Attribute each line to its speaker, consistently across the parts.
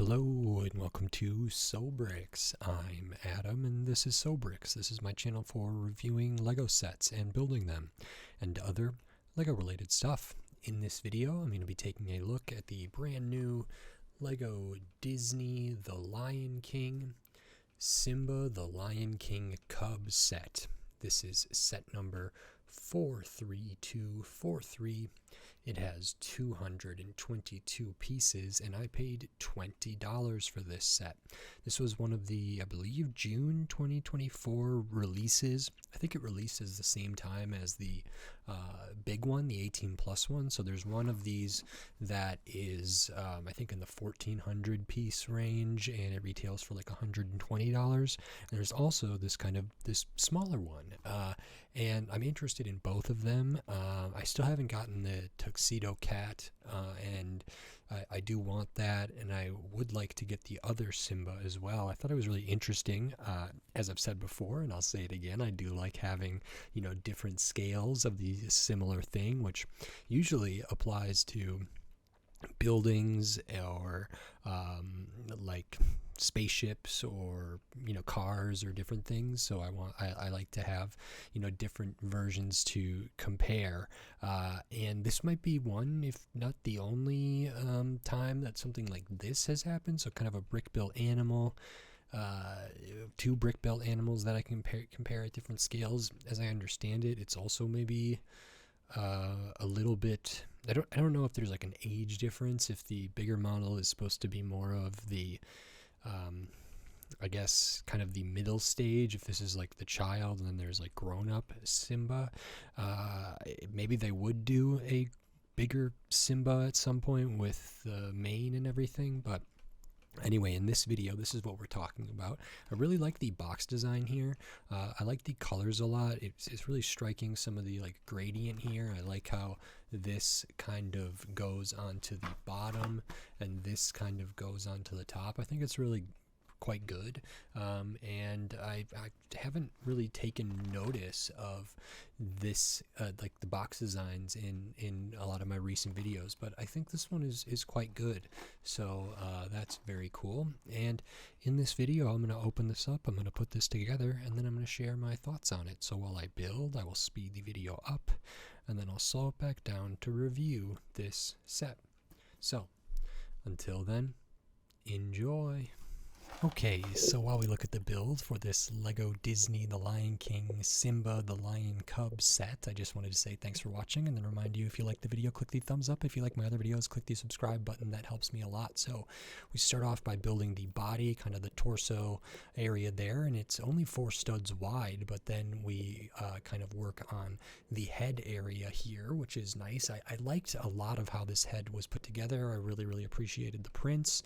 Speaker 1: Hello and welcome to Sobrix. I'm Adam and this is Sobrix. This is my channel for reviewing Lego sets and building them and other Lego related stuff. In this video I'm going to be taking a look at the brand new Lego Disney The Lion King Simba The Lion King Cub set. This is set number 43243. It has 222 pieces, and I paid $20 for this set. This was one of the, I believe, June 2024 releases. I think it releases the same time as the big one, the 18 plus one. So there's one of these that is, I think, in the 1,400 piece range, and it retails for like $120. And there's also this smaller one, and I'm interested in both of them. I still haven't gotten the Tuxedo Cat, and I do want that, and I would like to get the other Simba as well. I thought it was really interesting. As I've said before, and I'll say it again, I do like having, different scales of the similar thing, which usually applies to buildings or like spaceships or cars or different things. So I like to have different versions to compare, and this might be one, if not the only time that something like this has happened. So kind of a brick built animal, two brick built animals that I can compare at different scales. As I understand it, it's also maybe a little bit, I don't know if there's like an age difference, if the bigger model is supposed to be more of the I guess kind of the middle stage, if this is like the child and then there's like grown-up Simba. Maybe they would do a bigger Simba at some point with the mane and everything, but anyway, in this video, this is what we're talking about. I really like the box design here. I like the colors a lot. It's really striking, some of the like gradient here. I like how this kind of goes onto the bottom and this kind of goes onto the top. I think it's really quite good, and I haven't really taken notice of this like the box designs in a lot of my recent videos, but I think this one is quite good. So that's very cool, and in this video I'm going to open this up, I'm going to put this together, and then I'm going to share my thoughts on it. So while I build, I will speed the video up and then I'll slow it back down to review this set. So until then, enjoy. Okay, so while we look at the build for this Lego Disney The Lion King Simba The Lion Cub set, I just wanted to say thanks for watching, and then remind you, if you like the video, click the thumbs up. If you like my other videos, click the subscribe button. That helps me a lot. So we start off by building the body, kind of the torso area there, and it's only 4 studs wide, but then we kind of work on the head area here, which is nice. I liked a lot of how this head was put together. I really appreciated the prints.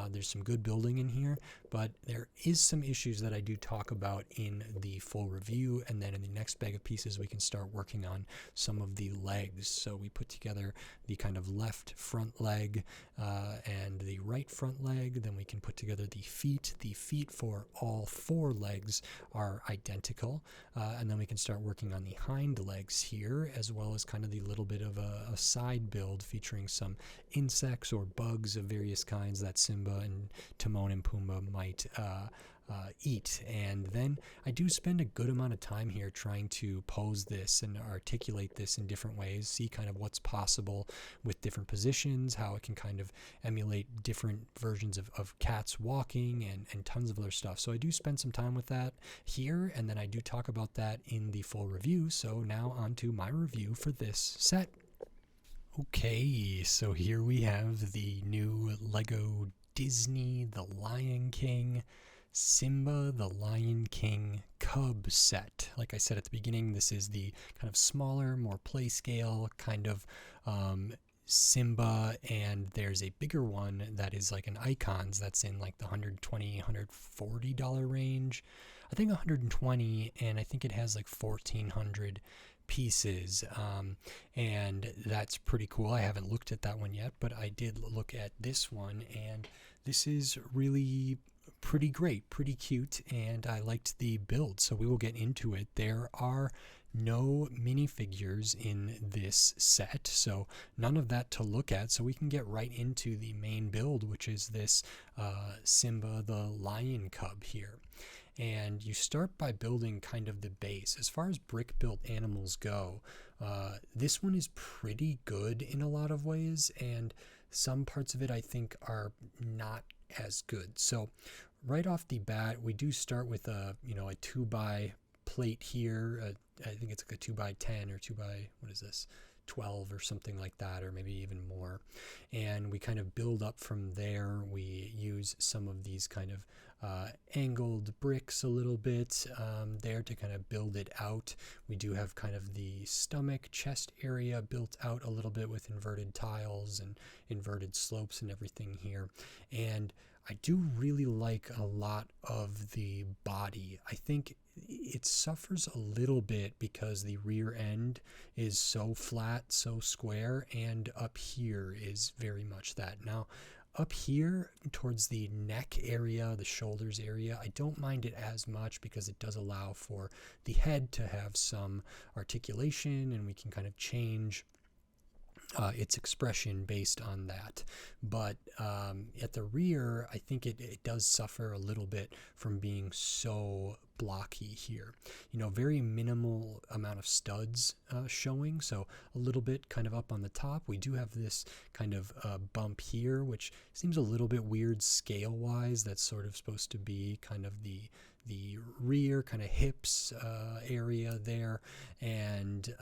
Speaker 1: There's some good building in here, but there is some issues that I do talk about in the full review, and then in the next bag of pieces we can start working on some of the legs. So we put together the kind of left front leg and the right front leg, then we can put together the feet. The feet for all 4 legs are identical, and then we can start working on the hind legs here, as well as kind of the little bit of a side build featuring some insects or bugs of various kinds that Simba and Timon and Pumbaa might eat. And then I do spend a good amount of time here trying to pose this and articulate this in different ways, see kind of what's possible with different positions, how it can kind of emulate different versions of cats walking, and tons of other stuff. So I do spend some time with that here, and then I do talk about that in the full review. So now on to my review for this set. Okay, so here we have the new Lego Disney The Lion King Simba The Lion King Cub set. Like I said at the beginning, this is the kind of smaller, more play scale kind of Simba, and there's a bigger one that is like an Icons that's in like the $120, $140 range. I think 120, and I think it has like 1,400 pieces, and that's pretty cool. I haven't looked at that one yet, but I did look at this one, and this is really pretty great, pretty cute, and I liked the build, so we will get into it. There are no minifigures in this set, so none of that to look at, so we can get right into the main build, which is this Simba the lion cub here. And you start by building kind of the base. As far as brick built animals go, this one is pretty good in a lot of ways, and some parts of it I think are not as good. So right off the bat, we do start with a 2x plate here. I think it's like a 2x10 or 2x, what is this, 12 or something like that, or maybe even more. And we kind of build up from there. We use some of these kind of angled bricks a little bit there to kind of build it out. We do have kind of the stomach, chest area built out a little bit with inverted tiles and inverted slopes and everything here. And I do really like a lot of the body. I think it suffers a little bit because the rear end is so flat, so square, and up here is very much that. Now, up here towards the neck area, the shoulders area, I don't mind it as much because it does allow for the head to have some articulation, and we can kind of change its expression based on that. But at the rear, I think it does suffer a little bit from being so blocky here. Very minimal amount of studs showing, so a little bit kind of up on the top. We do have this kind of bump here, which seems a little bit weird scale-wise. That's sort of supposed to be kind of the rear kind of hips area there, and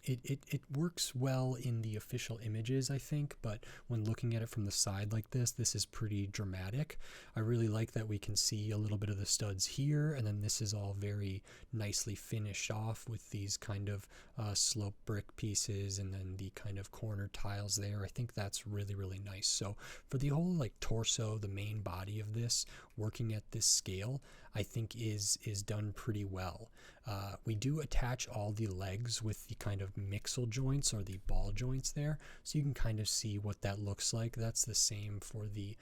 Speaker 1: it works well in the official images, I think, but when looking at it from the side like this is pretty dramatic. I really like that we can see a little bit of the studs here, and then this is all very nicely finished off with these kind of slope brick pieces and then the kind of corner tiles there. I think that's really, really nice. So for the whole like torso, the main body of this, working at this scale, I think is done pretty well. We do attach all the legs with the kind of mixel joints or the ball joints there, so you can kind of see what that looks like. That's the same for the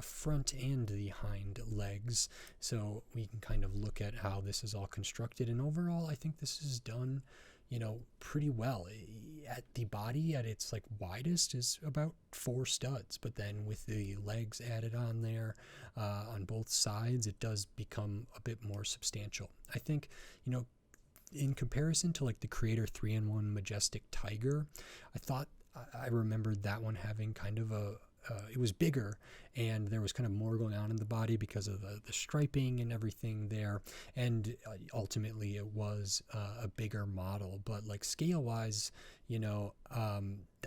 Speaker 1: front and the hind legs, so we can kind of look at how this is all constructed, and overall I think this is done pretty well. At the body, at its like widest, is about 4 studs, but then with the legs added on there on both sides, it does become a bit more substantial. I think in comparison to like the Creator 3-in-1 Majestic Tiger, I remembered that one having kind of it was bigger, and there was kind of more going on in the body because of the striping and everything there, and ultimately it was a bigger model. But like scale wise,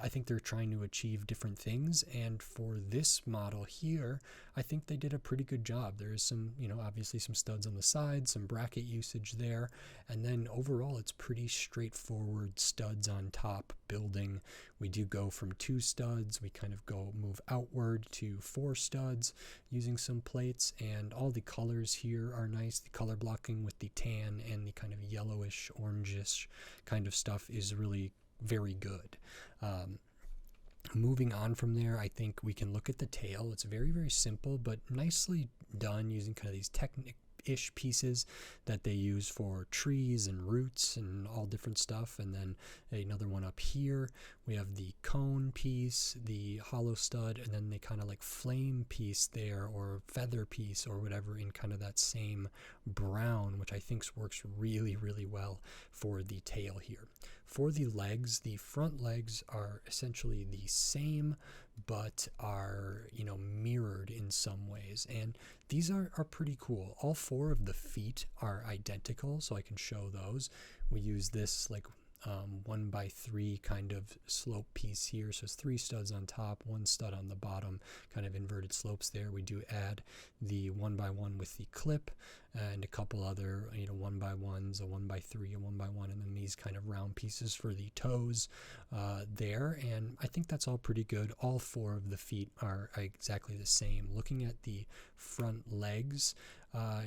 Speaker 1: I think they're trying to achieve different things, and for this model here, I think they did a pretty good job. There is some, obviously some studs on the side, some bracket usage there, and then overall it's pretty straightforward studs on top building. We do go from 2 studs, we kind of move outward to 4 studs using some plates, and all the colors here are nice. The color blocking with the tan and the kind of yellowish, orangish kind of stuff is really very good. Moving on from there, I think we can look at the tail. It's very, very simple, but nicely done using kind of these technic-ish pieces that they use for trees and roots and all different stuff. And then another one up here, we have the cone piece, the hollow stud, and then the kind of like flame piece there, or feather piece or whatever, in kind of that same brown, which I think works really, really well for the tail here. For the legs, the front legs are essentially the same, but are, mirrored in some ways. And these are pretty cool. All 4 of the feet are identical, so I can show those. We use this like 1x3 kind of slope piece here, so it's 3 studs on top, 1 stud on the bottom, kind of inverted slopes there. We do add the 1x1 with the clip and a couple other 1x1s, a 1x3, a 1x1, and then these kind of round pieces for the toes there. And I think that's all pretty good. All 4 of the feet are exactly the same. Looking at the front legs,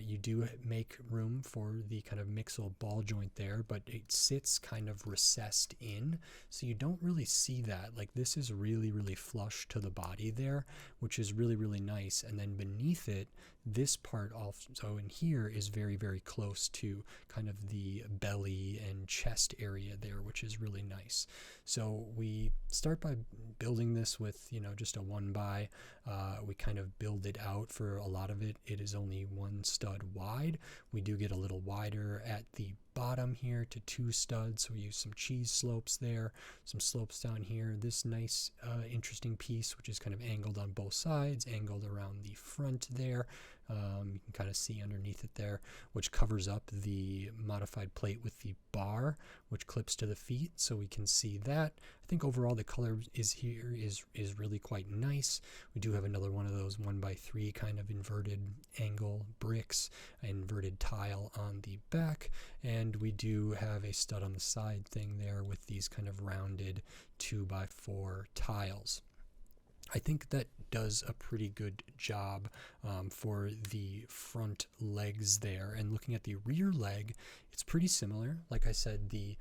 Speaker 1: you do make room for the kind of mixel ball joint there, but it sits kind of recessed in, so you don't really see that. Like, this is really, really flush to the body there, which is really, really nice. And then beneath it, this part also in here rear is very, very close to kind of the belly and chest area there, which is really nice. So we start by building this with, just a 1x. We kind of build it out. For a lot of it, it is only 1 stud wide. We do get a little wider at the bottom here to 2 studs, so we use some cheese slopes there, some slopes down here. This nice interesting piece, which is kind of angled on both sides, angled around the front there. You can kind of see underneath it there, which covers up the modified plate with the bar, which clips to the feet, so we can see that. I think overall the color is really quite nice. We do have another one of those 1x3 kind of inverted angle bricks, inverted tile on the back, and we do have a stud on the side thing there with these kind of rounded 2x4 tiles. I think that does a pretty good job for the front legs there. And looking at the rear leg, it's pretty similar. Like I said, the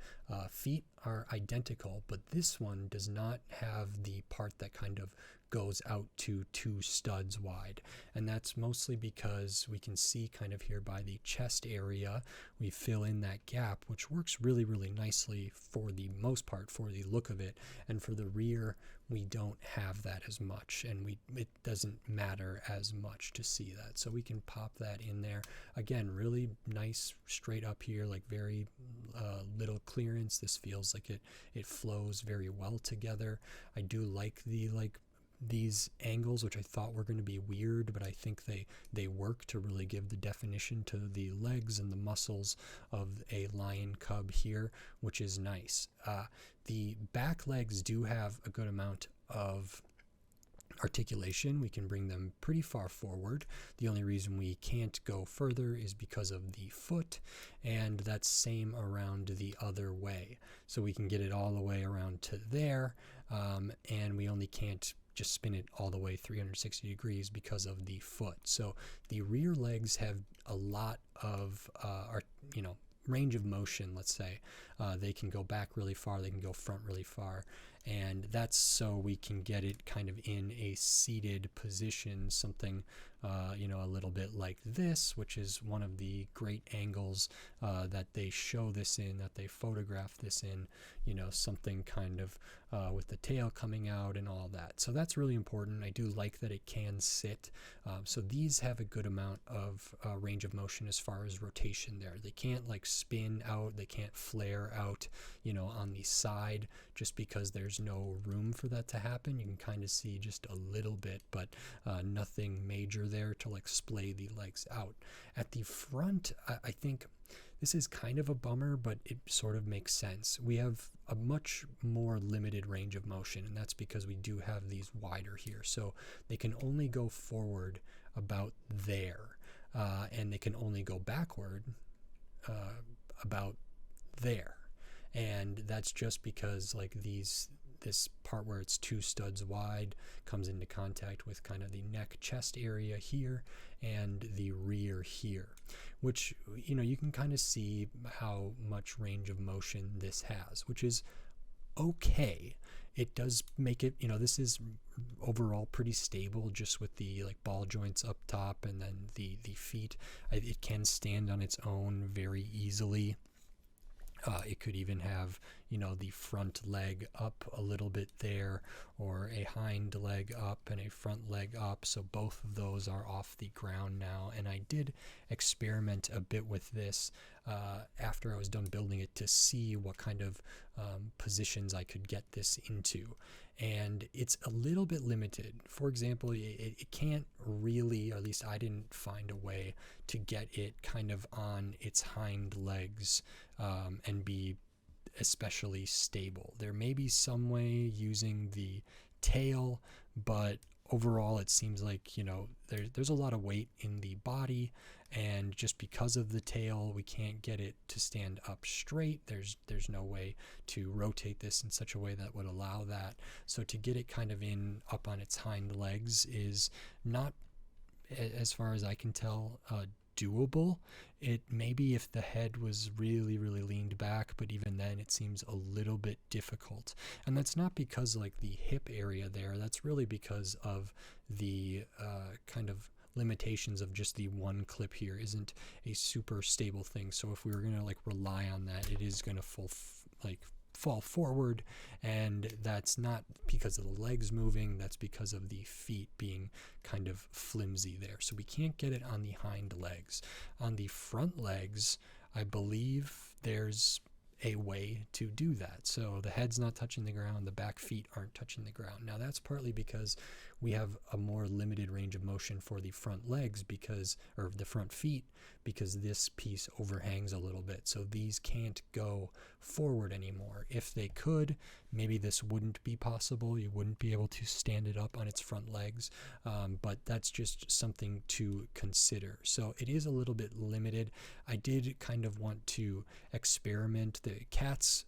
Speaker 1: feet are identical, but this one does not have the part that kind of goes out to 2 studs wide. And that's mostly because we can see kind of here by the chest area, we fill in that gap, which works really, really nicely for the most part, for the look of it. And for the rear, we don't have that as much, and it doesn't matter as much to see that. So we can pop that in there. Again, really nice straight up here, like very little clearance. This feels like it flows very well together. I do like these angles, which I thought were going to be weird, but I think they work to really give the definition to the legs and the muscles of a lion cub here, which is nice. The back legs do have a good amount of articulation. We can bring them pretty far forward. The only reason we can't go further is because of the foot, and that's same around the other way. So we can get it all the way around to there, and we only can't just spin it all the way 360 degrees because of the foot. So the rear legs have a lot of range of motion, let's say. They can go back really far, they can go front really far, and that's so we can get it kind of in a seated position, something a little bit like this, which is one of the great angles that they show this in, that they photograph this in, something kind of with the tail coming out and all that. So that's really important. I do like that it can sit. So these have a good amount of range of motion as far as rotation there. They can't like spin out, they can't flare out, on the side, just because there's no room for that to happen. You can kind of see just a little bit, but nothing major there to like splay the legs out. At the front, I think this is kind of a bummer, but it sort of makes sense. We have a much more limited range of motion, and that's because we do have these wider here. So they can only go forward about there, and they can only go backward about there. And that's just because like this part where it's 2 studs wide comes into contact with kind of the neck chest area here and the rear here, which you can kind of see how much range of motion this has, which is okay. It does make it, this is overall pretty stable, just with the like ball joints up top and then the feet. It can stand on its own very easily. It could even have, the front leg up a little bit there, or a hind leg up and a front leg up. So both of those are off the ground now. And I did experiment a bit with this after I was done building it to see what kind of positions I could get this into. And it's a little bit limited. For example, it can't really, or at least I didn't find a way to get it kind of on its hind legs and be especially stable. There may be some way using the tail, but overall it seems like there's a lot of weight in the body, and just because of the tail we can't get it to stand up straight. There's no way to rotate this in such a way that would allow that. So to get it kind of up on its hind legs is not, as far as I can tell, doable. It maybe if the head was really, really leaned back, but even then it seems a little bit difficult. And that's not because like the hip area there, that's really because of the kind of limitations of just the one clip here isn't a super stable thing. So if we were going to like rely on that, it is going to fall forward, and that's not because of the legs moving, that's because of the feet being kind of flimsy there. So we can't get it on the hind legs. On the front legs, I believe there's a way to do that. So the head's not touching the ground, the back feet aren't touching the ground. Now that's partly because we have a more limited range of motion for the front legs or the front feet, because this piece overhangs a little bit. So these can't go forward anymore. If they could, maybe this wouldn't be possible. You wouldn't be able to stand it up on its front legs, but that's just something to consider. So it is a little bit limited. I did kind of want to experiment. The cats,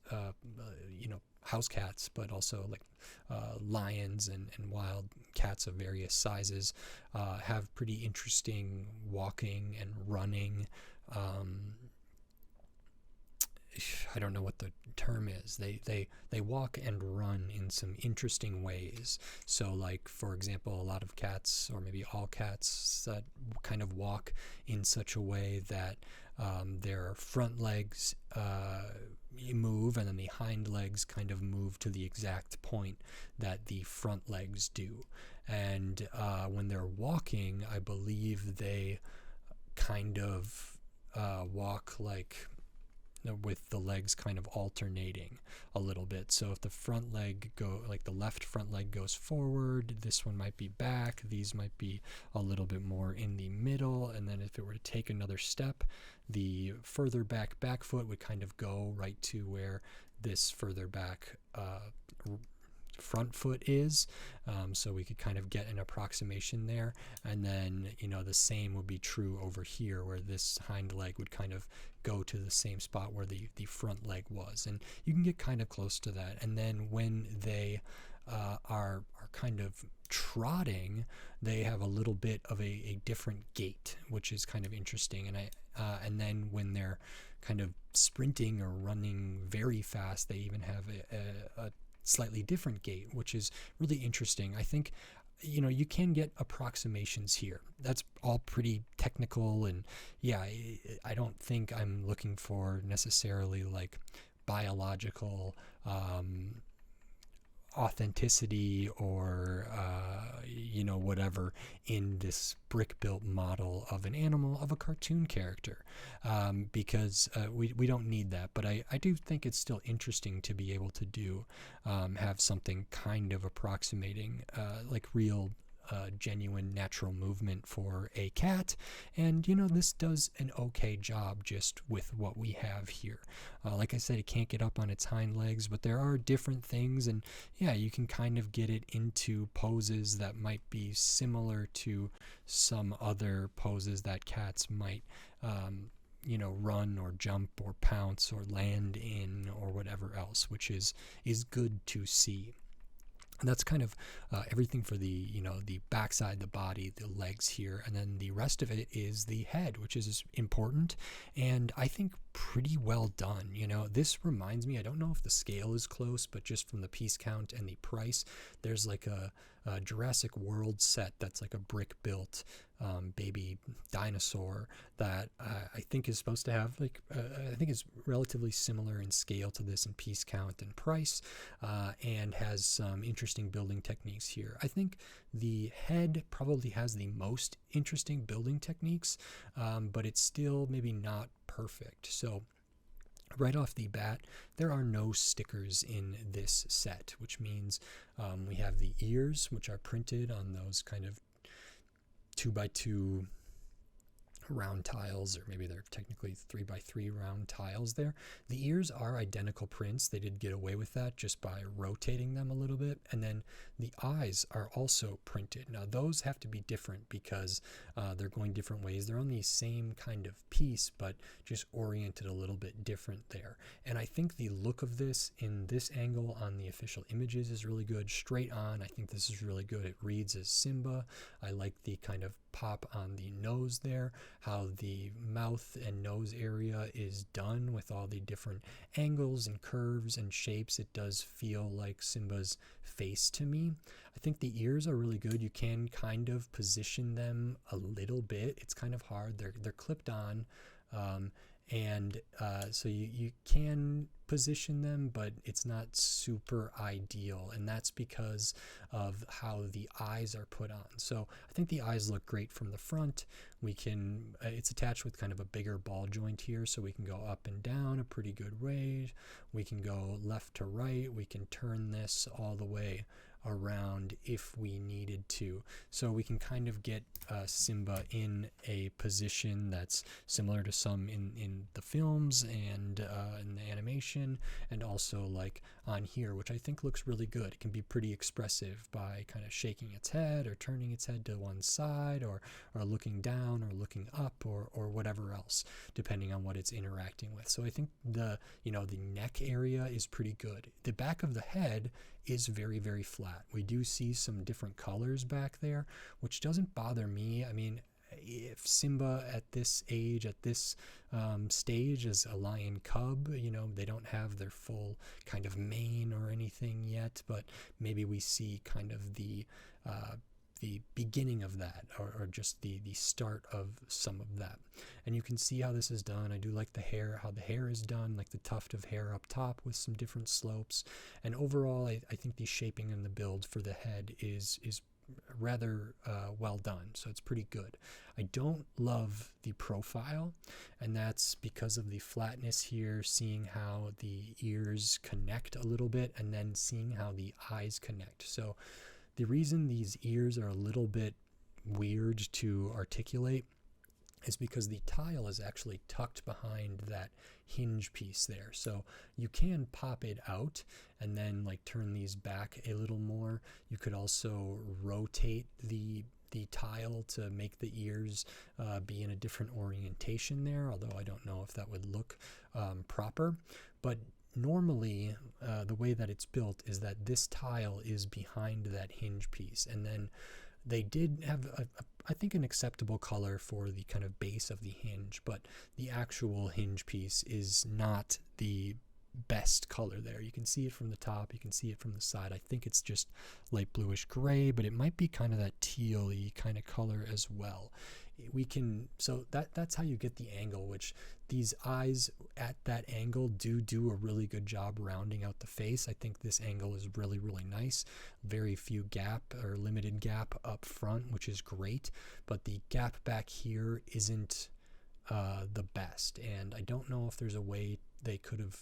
Speaker 1: house cats, but also like lions and wild cats of various sizes have pretty interesting walking and running. I don't know what the term is. They walk and run in some interesting ways. So like, for example, a lot of cats, or maybe all cats, that kind of walk in such a way that their front legs move, and then the hind legs kind of move to the exact point that the front legs do. And when they're walking, I believe they kind of walk like with the legs kind of alternating a little bit. So if the front leg the left front leg goes forward, this one might be back, these might be a little bit more in the middle, and then if it were to take another step, the further back foot would kind of go right to where this further back front foot is. So we could kind of get an approximation there, and then the same would be true over here, where this hind leg would kind of go to the same spot where the front leg was, and you can get kind of close to that. And then when they are kind of trotting, they have a little bit of a different gait, which is kind of interesting. And then when they're kind of sprinting or running very fast, they even have a slightly different gait, which is really interesting. I think you can get approximations here. That's all pretty technical, and yeah, I don't think I'm looking for necessarily like biological authenticity or whatever in this brick built model of an animal, of a cartoon character, because we don't need that. But I do think it's still interesting to be able to do have something kind of approximating like real genuine natural movement for a cat. And this does an okay job just with what we have here. Like I said, it can't get up on its hind legs, but there are different things, and yeah, you can kind of get it into poses that might be similar to some other poses that cats might run or jump or pounce or land in or whatever else, which is good to see. And that's kind of everything for the backside, the body, the legs here. And then the rest of it is the head, which is important and I think pretty well done. This reminds me, I don't know if the scale is close, but just from the piece count and the price, there's like a Jurassic World set that's like a brick built baby dinosaur that I think is supposed to have I think is relatively similar in scale to this in piece count and price, and has some interesting building techniques here. I think the head probably has the most interesting building techniques, but it's still maybe not perfect. So right off the bat, there are no stickers in this set, which means we have the ears, which are printed on those kind of 2x2 round tiles, or maybe they're technically 3x3 round tiles there. The ears are identical prints. They did get away with that just by rotating them a little bit. And then the eyes are also printed. Now those have to be different because they're going different ways. They're on the same kind of piece, but just oriented a little bit different there. And I think the look of this in this angle on the official images is really good. Straight on, I think this is really good. It reads as Simba. I like the kind of pop on the nose there, how the mouth and nose area is done with all the different angles and curves and shapes. It does feel like Simba's face to me. I think the ears are really good. You can kind of position them a little bit. It's kind of hard. They're clipped on, so you can position them, but it's not super ideal, and that's because of how the eyes are put on. So I think the eyes look great from the front. We can it's attached with kind of a bigger ball joint here, so we can go up and down a pretty good way. We can go left to right. We can turn this all the way around if we needed to, so we can kind of get Simba in a position that's similar to some in the films and in the animation, and also like on here, which I think looks really good. It can be pretty expressive by kind of shaking its head or turning its head to one side, or looking down or looking up, or whatever else, depending on what it's interacting with. So I think the neck area is pretty good. The back of the head is very, very flat. We do see some different colors back there, which doesn't bother me. I mean, if Simba at this age, at this stage, is a lion cub, they don't have their full kind of mane or anything yet, but maybe we see kind of the beginning of that, or just the start of some of that. And you can see how this is done. I do like the hair, how the hair is done, like the tuft of hair up top with some different slopes. And overall, I think the shaping and the build for the head is rather well done, so it's pretty good. I don't love the profile, and that's because of the flatness here, seeing how the ears connect a little bit, and then seeing how the eyes connect. So the reason these ears are a little bit weird to articulate is because the tile is actually tucked behind that hinge piece there. So you can pop it out and then like turn these back a little more. You could also rotate the tile to make the ears be in a different orientation there, although I don't know if that would look proper. But normally, the way that it's built is that this tile is behind that hinge piece, and then they did have, I think, an acceptable color for the kind of base of the hinge, but the actual hinge piece is not the best color there. You can see it from the top, you can see it from the side. I think it's just light bluish gray, but it might be kind of that teal-y kind of color as well. So that's how you get the angle, which these eyes at that angle do a really good job rounding out the face. I think this angle is really, really nice. Very few gap or limited gap up front, which is great, but the gap back here isn't the best, and I don't know if there's a way they could have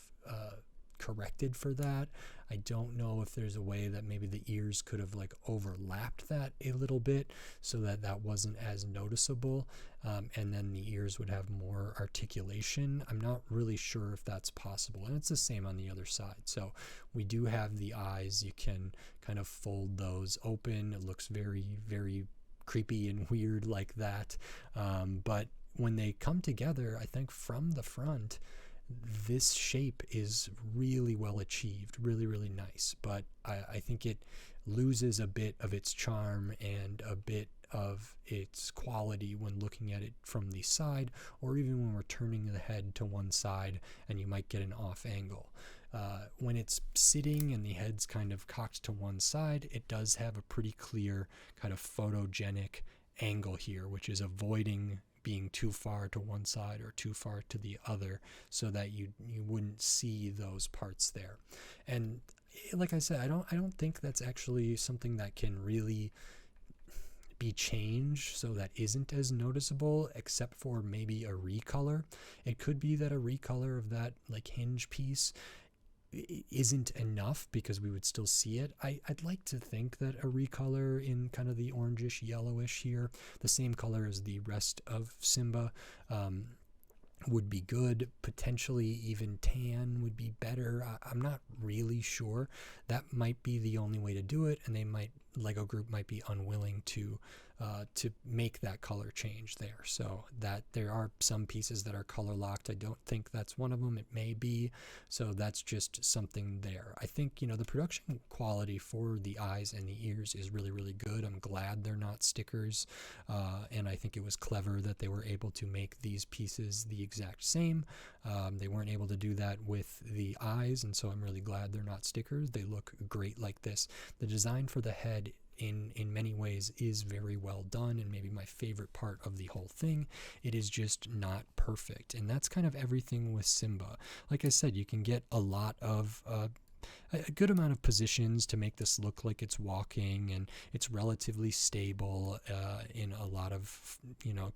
Speaker 1: corrected for that. I don't know if there's a way that maybe the ears could have like overlapped that a little bit so that wasn't as noticeable, and then the ears would have more articulation. I'm not really sure if that's possible, and it's the same on the other side. So we do have the eyes. You can kind of fold those open. It looks very, very creepy and weird like that, but when they come together, I think from the front, this shape is really well achieved, really, really nice. But I think it loses a bit of its charm and a bit of its quality when looking at it from the side, or even when we're turning the head to one side and you might get an off angle. When it's sitting and the head's kind of cocked to one side, it does have a pretty clear kind of photogenic angle here, which is avoiding being too far to one side or too far to the other, so that you wouldn't see those parts there. And like I said, I don't think that's actually something that can really be changed so that isn't as noticeable, except for maybe a recolor. It could be that a recolor of that like hinge piece isn't enough because we would still see it. I'd like to think that a recolor in kind of the orangish yellowish here, the same color as the rest of Simba, would be good. Potentially even tan would be better. I'm not really sure. That might be the only way to do it, and they might Lego group might be unwilling to make that color change there. So that there are some pieces that are color locked. I don't think that's one of them. It may be. So that's just something there. I think, the production quality for the eyes and the ears is really, really good. I'm glad they're not stickers. And I think it was clever that they were able to make these pieces the exact same. They weren't able to do that with the eyes, and so I'm really glad they're not stickers. They look great like this. The design for the head in many ways is very well done, and maybe my favorite part of the whole thing. It is just not perfect, and that's kind of everything with Simba. Like I said, you can get a lot of a good amount of positions to make this look like it's walking, and it's relatively stable in a lot of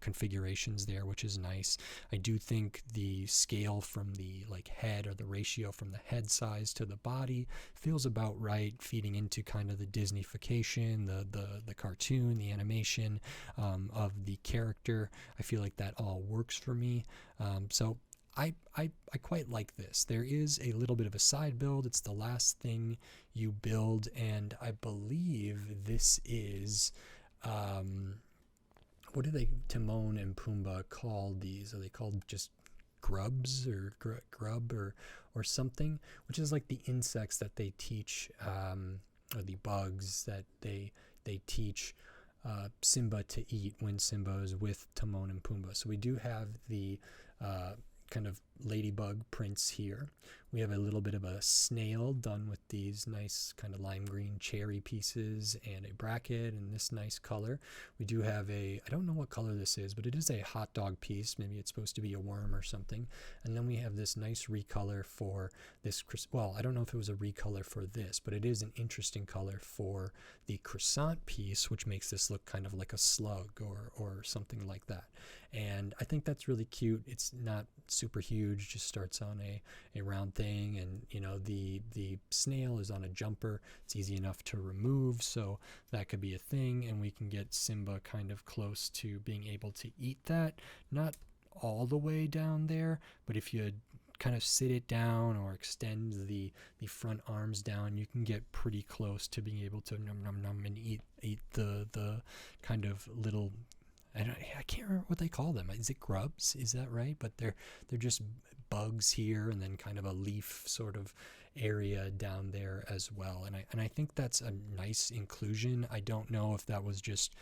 Speaker 1: configurations there, which is nice. I do think the scale from the head, or the ratio from the head size to the body, feels about right, feeding into kind of the Disneyfication, the cartoon, the animation of the character. I feel like that all works for me. So I quite like this. There is a little bit of a side build. It's the last thing you build, and I believe this is what do Timon and Pumbaa call these? Are they called just grubs, or grub, or something? Which is like the insects that they teach, or the bugs that they teach Simba to eat when Simba is with Timon and Pumbaa. So we do have the kind of ladybug prints here. We have a little bit of a snail done with these nice kind of lime green cherry pieces, and a bracket in this nice color. We do have I don't know what color this is, but it is a hot dog piece. Maybe it's supposed to be a worm or something. And then we have this nice recolor for this, well, I don't know if it was a recolor for this, but it is an interesting color for the croissant piece, which makes this look kind of like a slug or something like that. And I think that's really cute. It's not super huge, just starts on a round thing, and the snail is on a jumper. It's easy enough to remove, so that could be a thing, and we can get Simba kind of close to being able to eat that. Not all the way down there, but if you kind of sit it down or extend the front arms down, you can get pretty close to being able to num num num and eat the kind of little, I can't remember what they call them. Is it grubs? Is that right? But they're just bugs here, and then kind of a leaf sort of area down there as well. And I think that's a nice inclusion. I don't know if that was just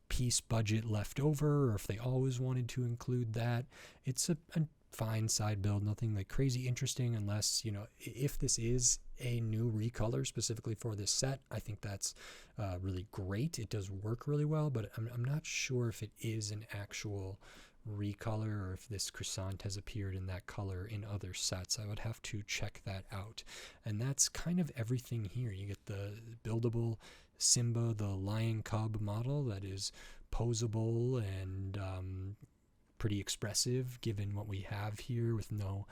Speaker 1: piece budget left over, or if they always wanted to include that. It's a fine side build, nothing like crazy interesting, unless if this is a new recolor specifically for this set. I think that's really great. It does work really well, but I'm not sure if it is an actual recolor, or if this croissant has appeared in that color in other sets. I would have to check that out. And that's kind of everything here. You get the buildable Simba, the lion cub model that is posable and pretty expressive given what we have here, with no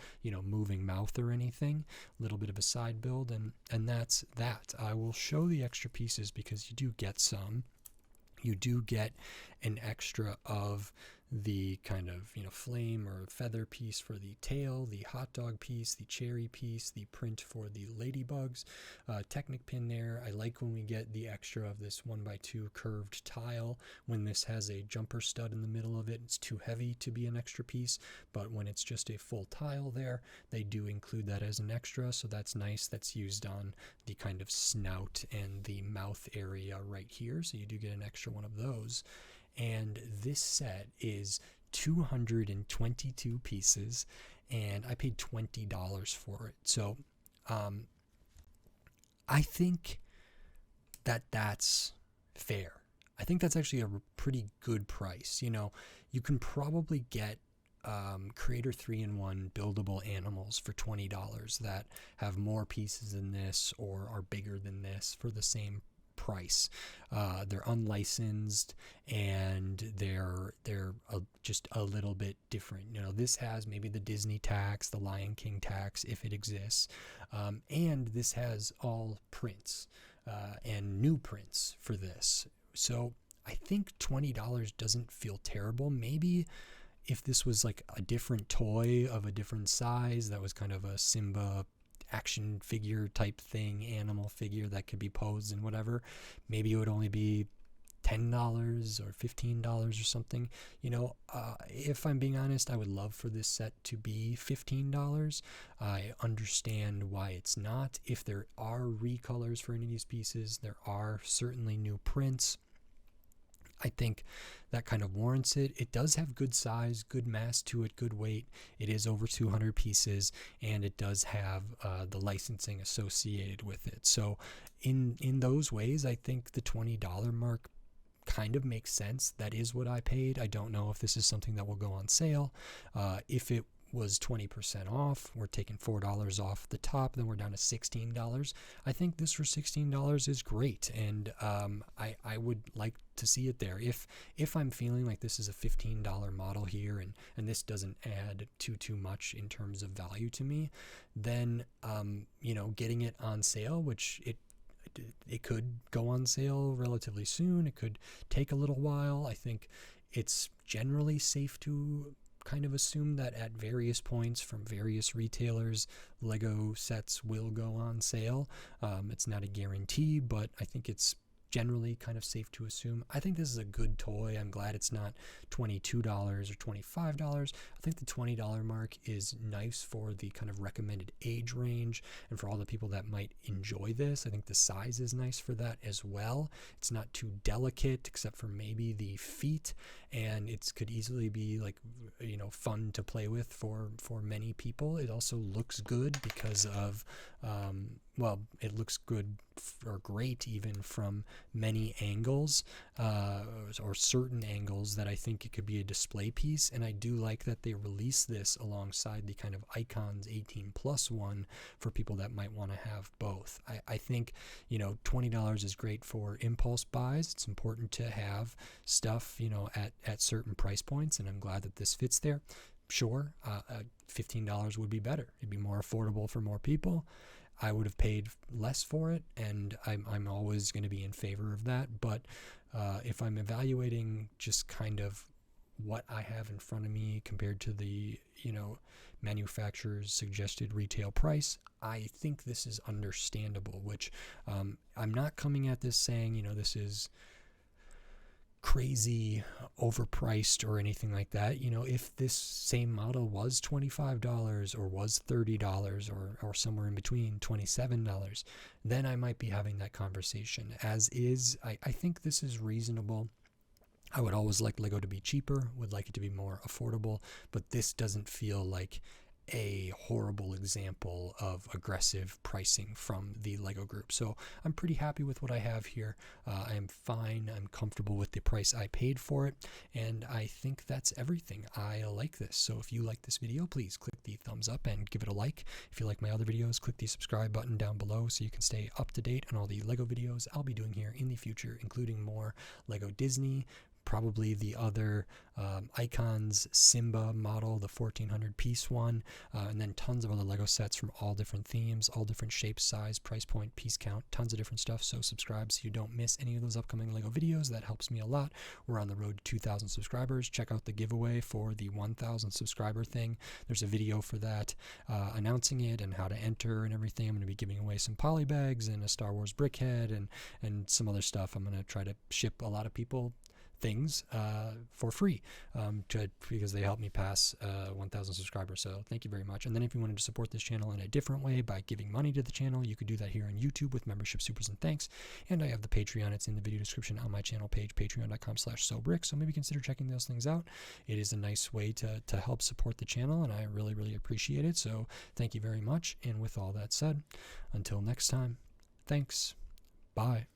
Speaker 1: moving mouth or anything. A little bit of a side build, and that's that. I will show the extra pieces because you do get some. You do get an extra of the kind of flame or feather piece for the tail, the hot dog piece, the cherry piece, the print for the ladybugs, Technic pin there. I like when we get the extra of this 1x2 curved tile. When this has a jumper stud in the middle of it, it's too heavy to be an extra piece, but when it's just a full tile there, they do include that as an extra, so that's nice. That's used on the kind of snout and the mouth area right here, so you do get an extra one of those. And this set is 222 pieces, and I paid $20 for it. So I think that's fair. I think that's actually a pretty good price. You can probably get Creator 3-in-1 buildable animals for $20 that have more pieces than this or are bigger than this for the same price. They're unlicensed, and they're just a little bit different. This has maybe the Disney tax, the Lion King tax, if it exists, and this has all prints and new prints for this. So I think $20 doesn't feel terrible. Maybe if this was like a different toy of a different size that was kind of a Simba action figure type thing, animal figure that could be posed and whatever, maybe it would only be $10 or $15 or something. If I'm being honest, I would love for this set to be $15. I understand why it's not. If there are recolors for any of these pieces, there are certainly new prints, I think that kind of warrants it. It does have good size, good mass to it, good weight. It is over 200 pieces, and it does have the licensing associated with it. So in those ways, I think the $20 mark kind of makes sense. That is what I paid. I don't know if this is something that will go on sale. If it was 20% off, we're taking $4 off the top, then we're down to $16. I think this for $16 is great, and I would like to see it there. If I'm feeling like this is a $15 model here, and this doesn't add too much in terms of value to me, then getting it on sale, which it could go on sale relatively soon. It could take a little while. I think it's generally safe to kind of assume that at various points from various retailers, Lego sets will go on sale. It's not a guarantee, but I think it's generally kind of safe to assume. I think this is a good toy. I'm glad it's not $22 or $25. I think the $20 mark is nice for the kind of recommended age range and for all the people that might enjoy this. I think the size is nice for that as well. It's not too delicate except for maybe the feet, and it could easily be like fun to play with for many people. It also looks good because of it looks good or great even from many angles or certain angles that I think it could be a display piece. And I do like that they release this alongside the kind of Icons 18+ one for people that might want to have both. I think $20 is great for impulse buys. It's important to have stuff at certain price points, and I'm glad that this fits there. Sure, $15 would be better. It'd be more affordable for more people. I would have paid less for it, and I'm always going to be in favor of that. But if I'm evaluating just kind of what I have in front of me compared to the manufacturer's suggested retail price, I think this is understandable. Which I'm not coming at this saying this is crazy overpriced or anything like that. If this same model was $25 or was $30 or somewhere in between, $27, then I might be having that conversation. As is, I think this is reasonable. I would always like Lego to be cheaper, would like it to be more affordable, but this doesn't feel like a horrible example of aggressive pricing from the Lego group. So I'm pretty happy with what I have here. I am fine. I'm comfortable with the price I paid for it, and I think that's everything. I like this. So if you like this video, please click the thumbs up and give it a like. If you like my other videos, click the subscribe button down below so you can stay up to date on all the Lego videos I'll be doing here in the future, including more Lego Disney, probably the other Icons Simba model, the 1400 piece one, and then tons of other Lego sets from all different themes, all different shapes, size, price point, piece count, tons of different stuff. So subscribe so you don't miss any of those upcoming Lego videos. That helps me a lot. We're on the road to 2,000 subscribers. Check out the giveaway for the 1,000 subscriber thing. There's a video for that announcing it and how to enter and everything. I'm going to be giving away some poly bags and a Star Wars brickhead and some other stuff. I'm going to try to ship a lot of people things for free because they helped me pass 1,000 subscribers. So thank you very much. And then if you wanted to support this channel in a different way by giving money to the channel, you could do that here on YouTube with membership, supers, and thanks. And I have the Patreon. It's in the video description on my channel page, patreon.com/sobrick. So maybe consider checking those things out. It is a nice way to help support the channel, and I really, really appreciate it. So thank you very much. And with all that said, until next time, thanks. Bye.